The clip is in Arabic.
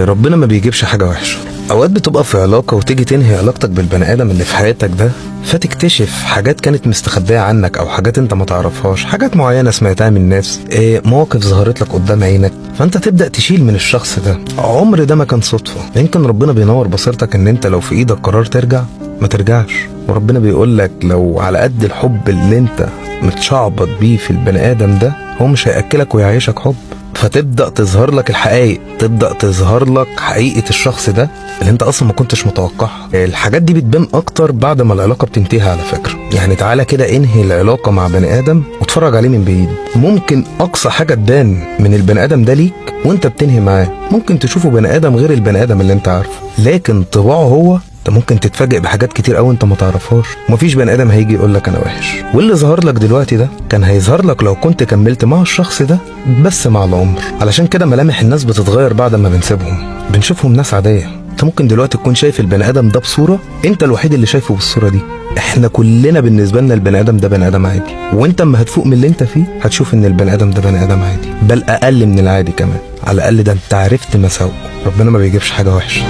ربنا ما بيجيبش حاجة وحشة. اوقات بتبقى في علاقة وتيجي تنهي علاقتك بالبني ادم اللي في حياتك ده، فتكتشف حاجات كانت مستخبية عنك او حاجات انت ما تعرفهاش، حاجات معينة سمعتها من الناس، مواقف ظهرت لك قدام عينك، فانت تبدأ تشيل من الشخص ده. عمر ده ما كان صدفة. يمكن ربنا بينور بصيرتك ان انت لو في ايدك قرار ترجع ما ترجعش. وربنا بيقول لك لو على قد الحب اللي انت متشعبط بيه في البني ادم ده، هو مش هيأكلك ويعيشك حب. فتبدأ تظهر لك الحقائق، تبدأ تظهر لك حقيقة الشخص ده اللي انت اصلا ما كنتش متوقعها. الحاجات دي بتبان اكتر بعد ما العلاقة بتنتهي على فكرة. يعني تعالى كده انهي العلاقة مع بني ادم واتفرج عليه من بعيد. ممكن اقصى حاجة تبان من البني ادم ده ليك وانت بتنهي معاه، ممكن تشوفه بني ادم غير البني ادم اللي انت عارفه، لكن طباعه هو انت ممكن تتفاجئ بحاجات كتير قوي انت ما تعرفهاش. ومفيش بني ادم هيجي يقول لك انا وحش. واللي ظهر لك دلوقتي ده كان هيظهر لك لو كنت كملت مع الشخص ده بس مع العمر. علشان كده ملامح الناس بتتغير بعد ما بنسيبهم، بنشوفهم ناس عاديه. انت ممكن دلوقتي تكون شايف البني ادم ده بصوره انت الوحيد اللي شايفه بالصوره دي. احنا كلنا بالنسبه لنا البني ادم ده بني ادم عادي، وانت اما هتفوق من اللي انت فيه هتشوف ان البني ادم ده بني ادم عادي، بل اقل من العادي كمان. على الاقل ده انت عرفت مساوئه. ربنا ما بيجيبش حاجه وحشه.